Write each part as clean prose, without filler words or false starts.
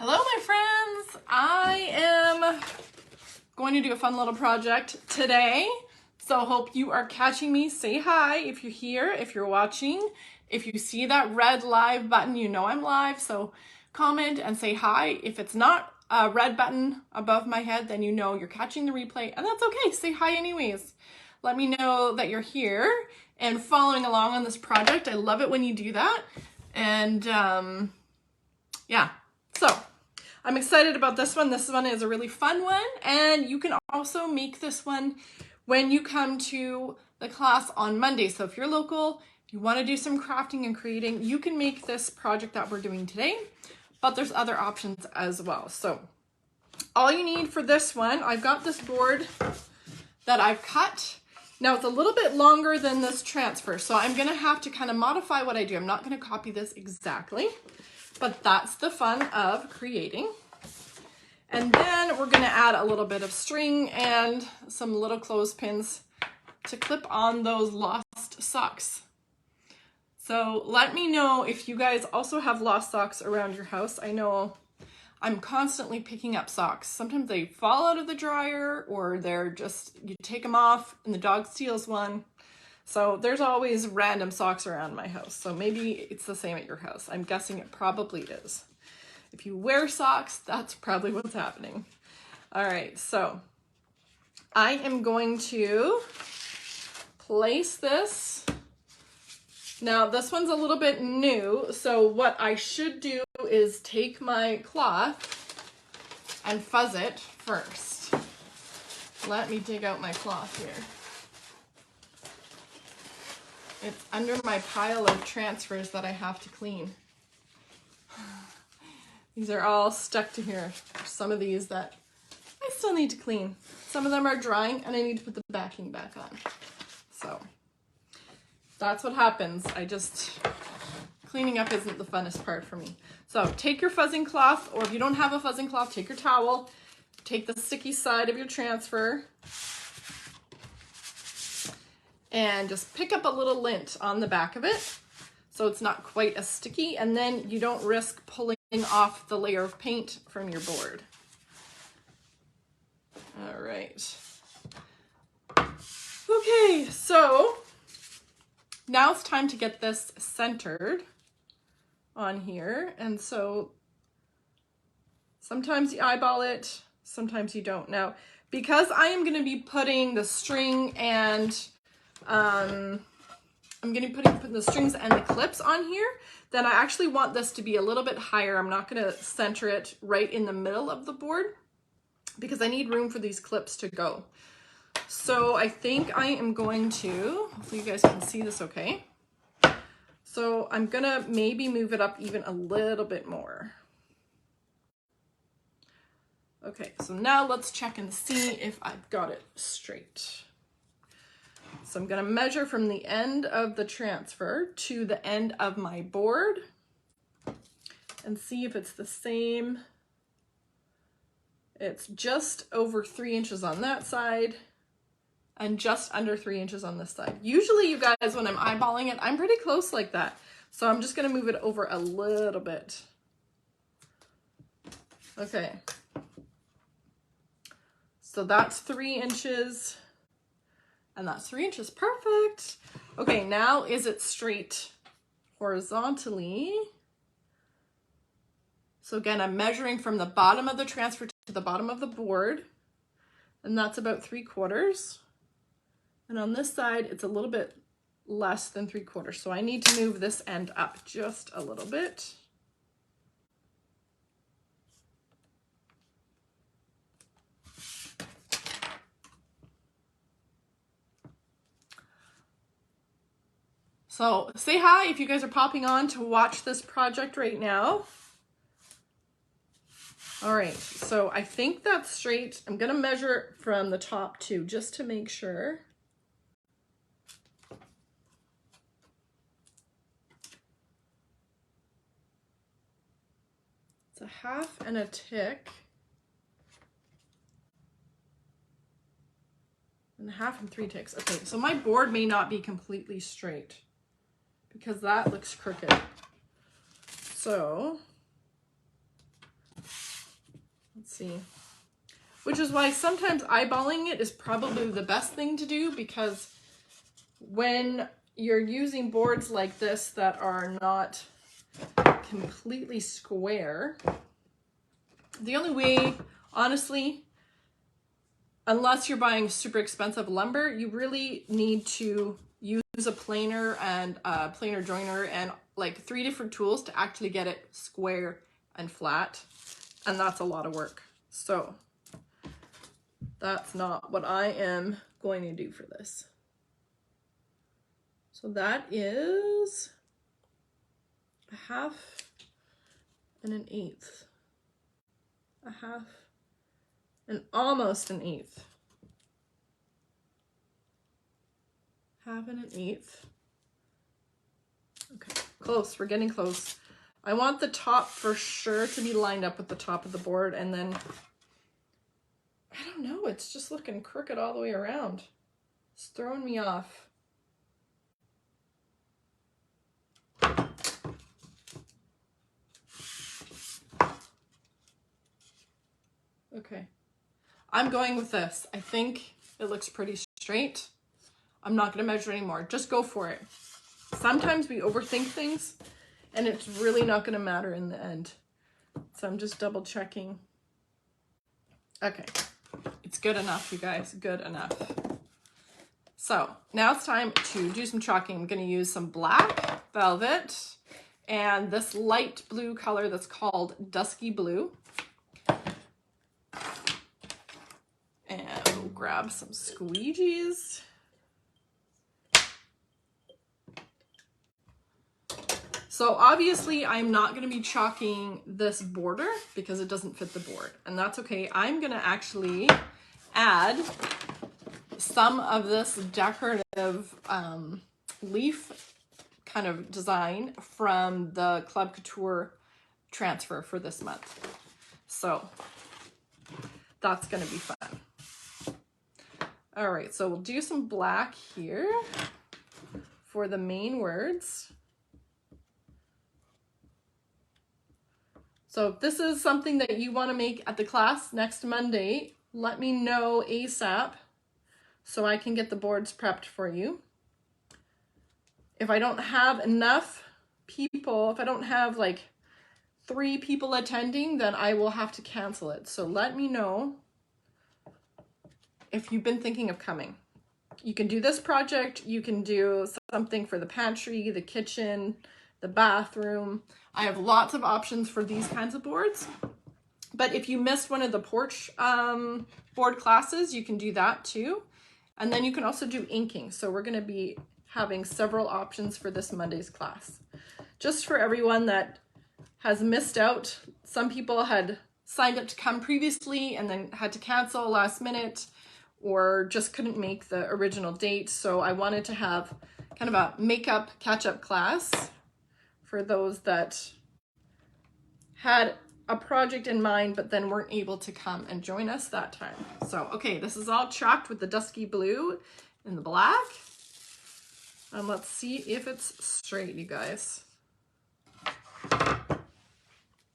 Hello, my friends. I am going to do a fun little project today. So hope you are catching me. Say hi if you're here, if you're watching. If you see that red live button, you know I'm live. So comment and say hi. If it's not a red button above my head, then you know you're catching the replay, and that's okay. Say hi anyways. Let me know that you're here and following along on this project. I love it when you do that. And yeah, so I'm excited about this one. This one is a really fun one, and you can also make this one when you come to the class on Monday. So if you're local, you want to do some crafting and creating, you can make this project that we're doing today, but there's other options as well. So all you need for this one, I've got this board that I've cut. Now it's a little bit longer than this transfer, so I'm gonna have to kind of modify what I do. I'm not gonna copy this exactly, but that's the fun of creating. And then we're gonna add a little bit of string and some little clothespins to clip on those lost socks. So let me know if you guys also have lost socks around your house. I know I'm constantly picking up socks. Sometimes they fall out of the dryer, or they're just, you take them off and the dog steals one. So there's always random socks around my house. So maybe it's the same at your house. I'm guessing it probably is. If you wear socks, that's probably what's happening. All right, so I am going to place this. Now this one's a little bit new, so what I should do is take my cloth and fuzz it first. Let me dig out my cloth here. It's under my pile of transfers that I have to clean. These are all stuck to here. There's some of these that I still need to clean. Some of them are drying and I need to put the backing back on. So that's what happens. Cleaning up isn't the funnest part for me. So take your fuzzing cloth, or if you don't have a fuzzing cloth, take your towel, take the sticky side of your transfer, and just pick up a little lint on the back of it so it's not quite as sticky, and then you don't risk pulling off the layer of paint from your board. All right. Okay, so now it's time to get this centered on here. And so sometimes you eyeball it, sometimes you don't. Now, because I am going to be putting the string and I'm going to be putting the strings and the clips on here, then I actually want this to be a little bit higher. I'm not going to center it right in the middle of the board because I need room for these clips to go. So I think I am going to, hopefully you guys can see this okay. So I'm gonna maybe move it up even a little bit more. Okay, so now let's check and see if I've got it straight. So I'm gonna measure from the end of the transfer to the end of my board and see if it's the same. It's just over 3 inches on that side and just under 3 inches on this side. Usually you guys, when I'm eyeballing it, I'm pretty close like that. So I'm just gonna move it over a little bit. Okay. So that's 3 inches and that's 3 inches, perfect. Okay, now is it straight horizontally? So again, I'm measuring from the bottom of the transfer to the bottom of the board, and that's about 3/4. And on this side, it's a little bit less than 3/4. So I need to move this end up just a little bit. So say hi if you guys are popping on to watch this project right now. All right, so I think that's straight. I'm gonna measure from the top too, just to make sure. It's a 1/2 and a tick. And 1/2 and 3 ticks. Okay, so my board may not be completely straight because that looks crooked. So Let's see. Which is why sometimes eyeballing it is probably the best thing to do, because when you're using boards like this that are not completely square, the only way, honestly, unless you're buying super expensive lumber, you really need to use a planer and a planer joiner and like 3 different tools to actually get it square and flat. And that's a lot of work. So that's not what I am going to do for this. So that is 1/2 and 1/8. 1/2 and almost 1/8. 1/2 and 1/8. Okay, close, we're getting close. I want the top for sure to be lined up with the top of the board, and then I don't know, it's just looking crooked all the way around. It's throwing me off. Okay, I'm going with this. I think it looks pretty straight. I'm not gonna measure anymore, just go for it. Sometimes we overthink things and it's really not gonna matter in the end. So I'm just double checking. Okay, it's good enough, you guys, good enough. So now it's time to do some chalking. I'm gonna use some black velvet and this light blue color that's called Dusky Blue. And we'll grab some squeegees. So obviously I'm not going to be chalking this border because it doesn't fit the board, and that's okay. I'm going to actually add some of this decorative leaf kind of design from the Chalk Couture transfer for this month. So that's going to be fun. All right, so we'll do some black here for the main words. So if this is something that you want to make at the class next Monday, let me know ASAP so I can get the boards prepped for you. If I don't have enough people, if I don't have like 3 people attending, then I will have to cancel it. So let me know if you've been thinking of coming. You can do this project, you can do something for the pantry, the kitchen, the bathroom. I have lots of options for these kinds of boards. But if you missed one of the porch board classes, you can do that too. And then you can also do inking. So we're going to be having several options for this Monday's class. Just for everyone that has missed out, some people had signed up to come previously and then had to cancel last minute or just couldn't make the original date. So I wanted to have kind of a makeup catch-up class for those that had a project in mind but then weren't able to come and join us that time. So, okay, this is all chalked with the dusky blue and the black. And let's see if it's straight, you guys.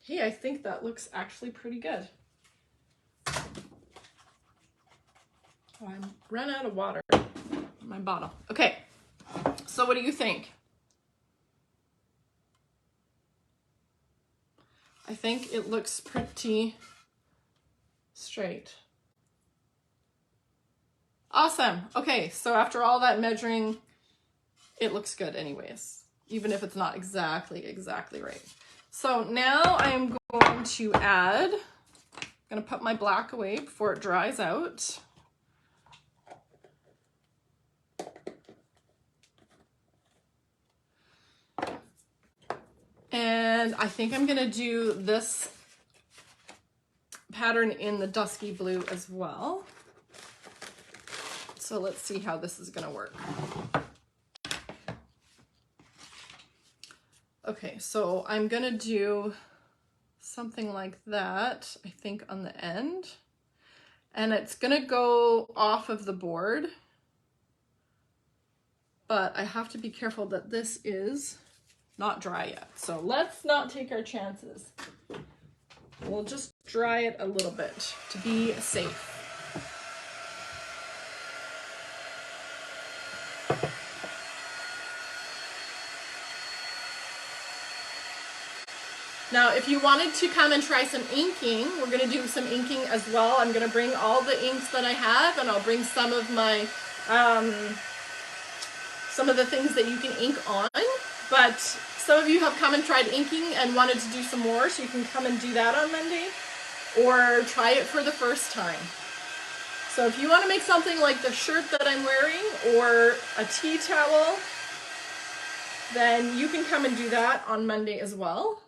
Hey, I think that looks actually pretty good. Oh, I ran out of water in my bottle. Okay, so what do you think? I think it looks pretty straight. Awesome. Okay, so after all that measuring, it looks good anyways, even if it's not exactly right. So now I'm going to add, I'm going to put my black away before it dries out. And I think I'm gonna do this pattern in the dusky blue as well. So let's see how this is gonna work. Okay, so I'm gonna do something like that, I think, on the end. And it's gonna go off of the board. But I have to be careful that this is not dry yet. So let's not take our chances. We'll just dry it a little bit to be safe. Now, if you wanted to come and try some inking, we're going to do some inking as well. I'm going to bring all the inks that I have, and I'll bring some of my, some of the things that you can ink on. But some of you have come and tried inking and wanted to do some more, so you can come and do that on Monday, or try it for the first time. So if you want to make something like the shirt that I'm wearing, or a tea towel, then you can come and do that on Monday as well.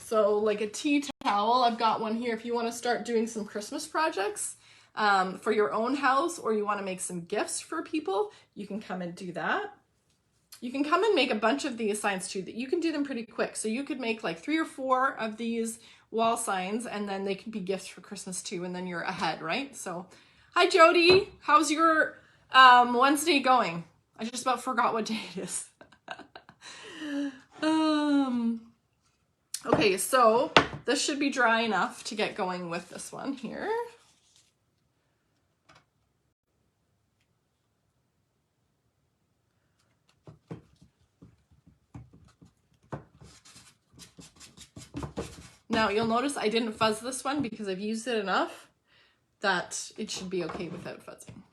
So like a tea towel, I've got one here if you want to start doing some Christmas projects for your own house, or you want to make some gifts for people, you can come and do that. You can come and make a bunch of these signs too, that you can do them pretty quick. So you could make like 3 or 4 of these wall signs, and then they can be gifts for Christmas too, and then you're ahead, right? So, hi Jody, how's your Wednesday going? I just about forgot what day it is. Okay, so this should be dry enough to get going with this one here. Now you'll notice I didn't fuzz this one because I've used it enough that it should be okay without fuzzing.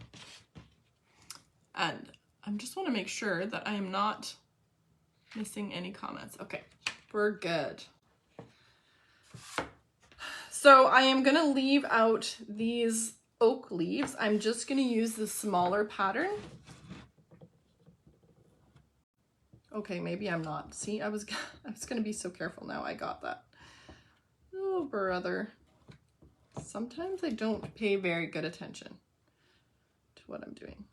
And I just want to make sure that I am not missing any comments. Okay, we're good. So I am going to leave out these oak leaves. I'm just going to use the smaller pattern. Okay, maybe I'm not. See, I was going to be so careful. Now I got that. Oh, brother. Sometimes I don't pay very good attention to what I'm doing.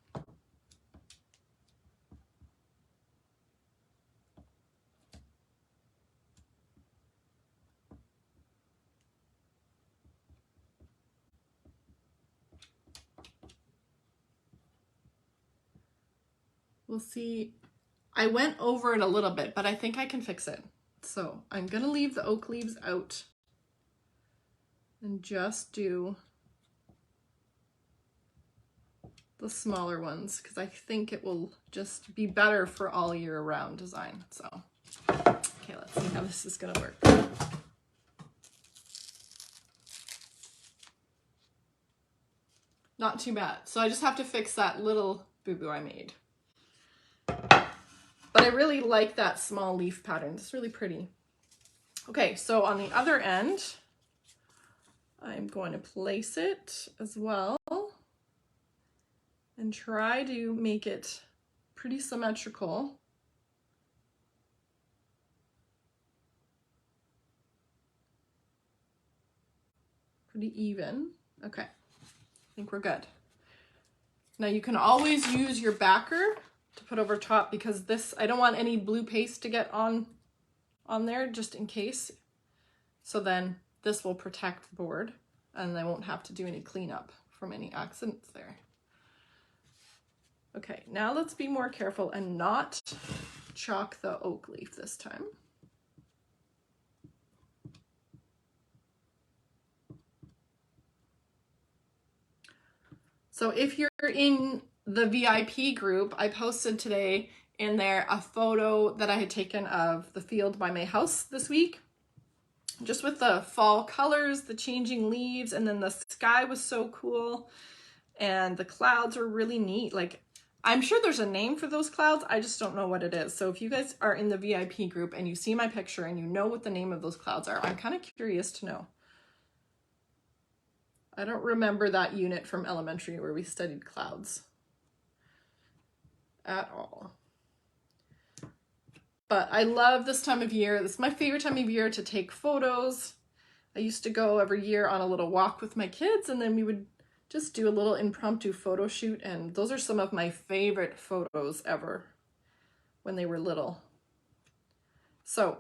We'll see. I went over it a little bit, but I think I can fix it. So I'm going to leave the oak leaves out and just do the smaller ones, because I think it will just be better for all year round design. So, okay, let's see how this is going to work. Not too bad. So I just have to fix that little boo-boo I made. But I really like that small leaf pattern. It's really pretty. Okay, so on the other end, I'm going to place it as well and try to make it pretty symmetrical. Pretty even. Okay, I think we're good. Now you can always use your backer to put over top, because this, I don't want any blue paste to get on there, just in case. So then this will protect the board and I won't have to do any cleanup from any accidents there. Okay, now let's be more careful and not chalk the oak leaf this time. So if you're in the VIP group, I posted today in there a photo that I had taken of the field by my house this week, just with the fall colors, the changing leaves, and then the sky was so cool and the clouds are really neat. Like, I'm sure there's a name for those clouds, I just don't know what it is. So if you guys are in the VIP group and you see my picture and you know what the name of those clouds are, I'm kind of curious to know. I don't remember that unit from elementary where we studied clouds at all. But I love this time of year. This is my favorite time of year to take photos. I used to go every year on a little walk with my kids, and then we would just do a little impromptu photo shoot. And those are some of my favorite photos ever when they were little. So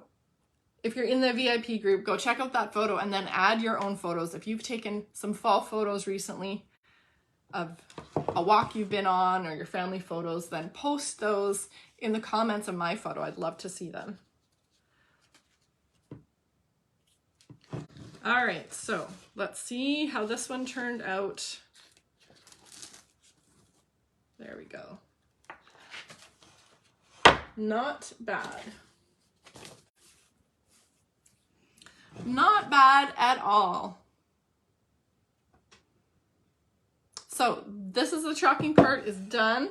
if you're in the VIP group, go check out that photo and then add your own photos. If you've taken some fall photos recently of a walk you've been on, or your family photos, then post those in the comments of my photo. I'd love to see them. All right, so let's see how this one turned out. There we go. Not bad. Not bad at all. So this is the chalking part is done.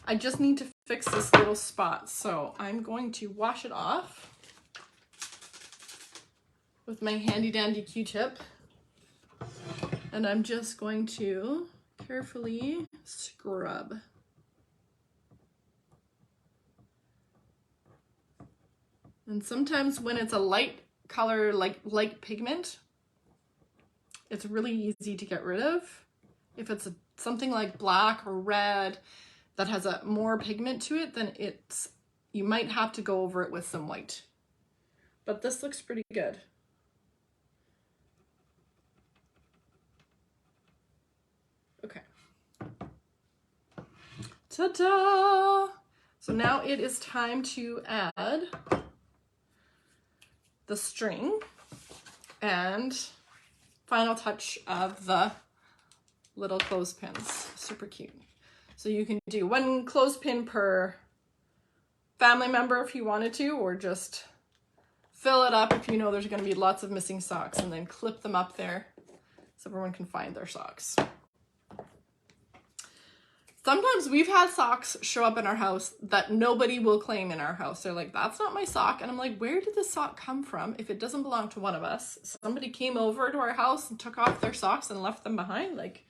I just need to fix this little spot. So I'm going to wash it off with my handy dandy Q-tip. And I'm just going to carefully scrub. And sometimes when it's a light color, like light pigment, it's really easy to get rid of. If it's something like black or red that has a more pigment to it, then you might have to go over it with some white. But this looks pretty good. Okay. Ta-da! So now it is time to add the string and final touch of the little clothespins. Super cute. So you can do one clothespin per family member if you wanted to, or just fill it up if you know there's going to be lots of missing socks, and then clip them up there so everyone can find their socks. Sometimes we've had socks show up in our house that nobody will claim in our house. They're like, that's not my sock. And I'm like, where did this sock come from if it doesn't belong to one of us? Somebody came over to our house and took off their socks and left them behind. Like,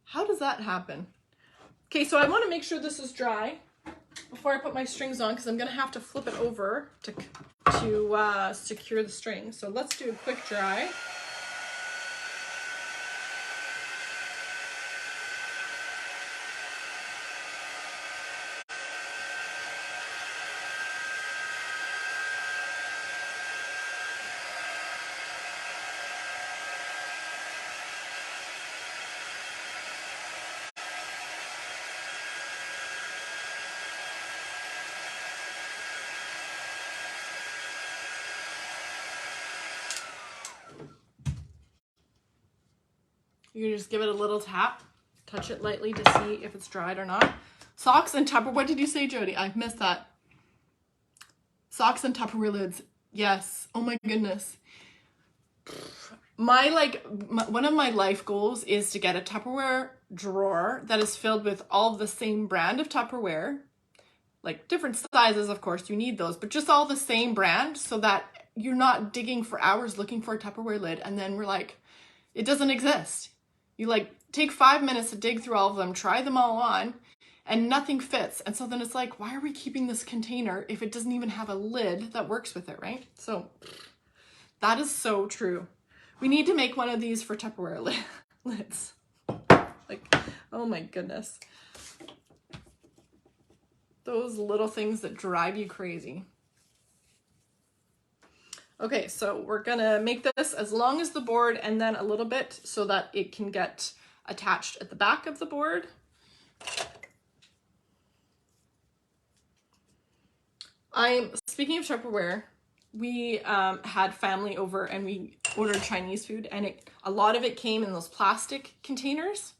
how does that happen? Okay, so I want to make sure this is dry before I put my strings on, because I'm going to have to flip it over to secure the string. So let's do a quick dry. You just give it a little tap, touch it lightly to see if it's dried or not. Socks and Tupperware. What did you say, Jody? I missed that. Socks and Tupperware lids. Yes. Oh my goodness. One of my life goals is to get a Tupperware drawer that is filled with all the same brand of Tupperware. Like different sizes, of course, you need those, but just all the same brand, so that you're not digging for hours looking for a Tupperware lid, and then we're like, it doesn't exist. You like take 5 minutes to dig through all of them, try them all on, and nothing fits. And so then it's like, why are we keeping this container if it doesn't even have a lid that works with it, right? So that is so true. We need to make one of these for Tupperware lids. Like, oh my goodness. Those little things that drive you crazy. Okay, so we're gonna make this as long as the board and then a little bit so that it can get attached at the back of the board. Speaking of Tupperware, we had family over and we ordered Chinese food, and a lot of it came in those plastic containers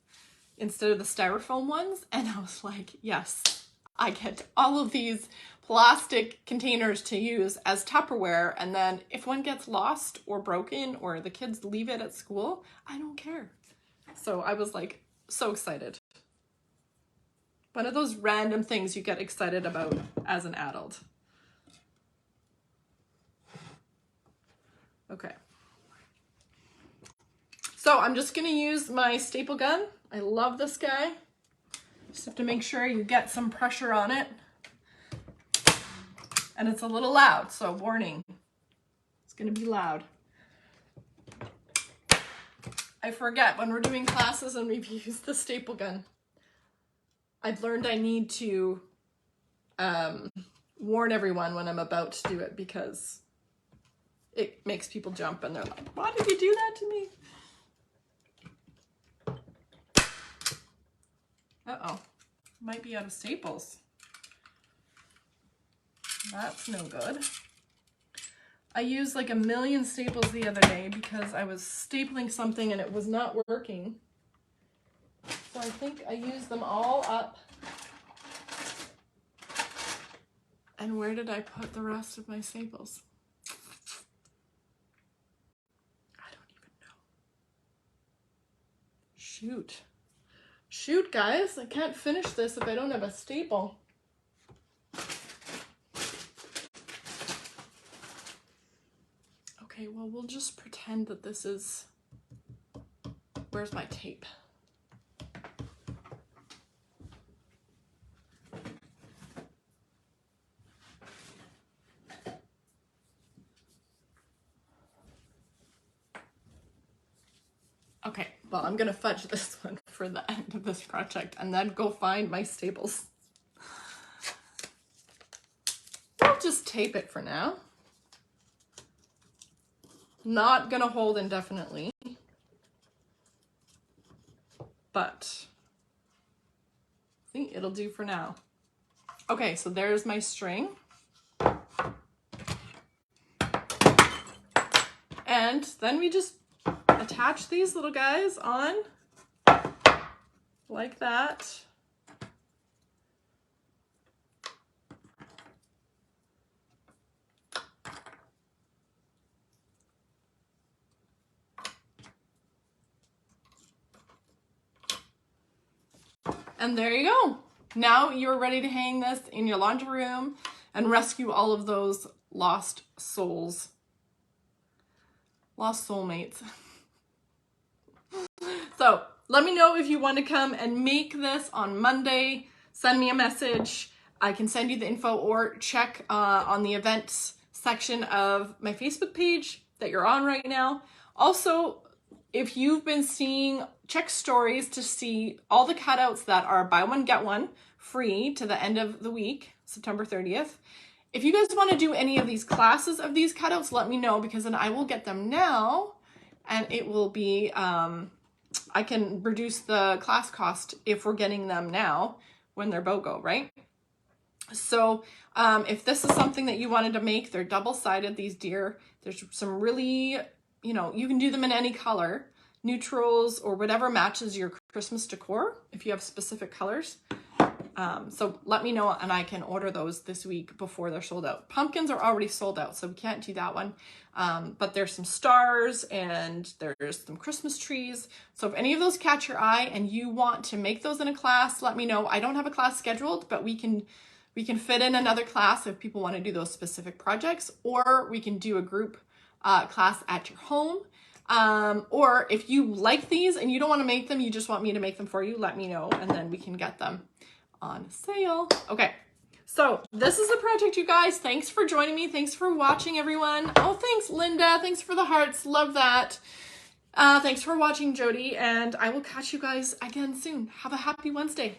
instead of the styrofoam ones. And I was like, yes, I get all of these plastic containers to use as Tupperware, and then if one gets lost or broken or the kids leave it at school, I don't care. So I was like so excited. One of those random things you get excited about as an adult. Okay. So I'm just gonna use my staple gun. I love this guy. Just have to make sure you get some pressure on it. And it's a little loud, so warning. It's gonna be loud. I forget when we're doing classes and we've used the staple gun. I've learned I need to warn everyone when I'm about to do it, because it makes people jump and they're like, why did you do that to me? Uh-oh, might be out of staples. That's no good. I used like a million staples the other day because I was stapling something and it was not working. So I think I used them all up. And where did I put the rest of my staples? I don't even know. Shoot. Shoot, guys. I can't finish this if I don't have a staple. Okay, well, we'll just pretend that this is... Where's my tape? Okay, well, I'm gonna fudge this one for the end of this project and then go find my staples. I'll just tape it for now. Not gonna hold indefinitely, but I think it'll do for now. Okay, so there's my string. And then we just attach these little guys on like that. And there you go. Now you're ready to hang this in your laundry room and rescue all of those lost souls. Lost soulmates. So let me know if you want to come and make this on Monday. Send me a message. I can send you the info or check on the events section of my Facebook page that you're on right now. Also, if you've been seeing, check stories to see all the cutouts that are buy one, get one free to the end of the week, September 30th. If you guys want to do any of these classes of these cutouts, let me know, because then I will get them now and it will be, I can reduce the class cost if we're getting them now when they're BOGO, right? So if this is something that you wanted to make, they're double-sided, these deer. There's some really, you know, you can do them in any color, neutrals or whatever matches your Christmas decor if you have specific colors. So let me know and I can order those this week before they're sold out. Pumpkins are already sold out, so we can't do that one. But there's some stars and there's some Christmas trees. So if any of those catch your eye and you want to make those in a class, let me know. I don't have a class scheduled, but we can fit in another class if people want to do those specific projects, or we can do a group class at your home. Or if you like these and you don't want to make them, you just want me to make them for you, let me know and then we can get them on sale. Okay, so this is the project, you guys. Thanks for joining me. Thanks for watching, everyone. Oh, thanks, Linda. Thanks for the hearts. Love that. Thanks for watching, Jody, and I will catch you guys again soon. Have a happy Wednesday.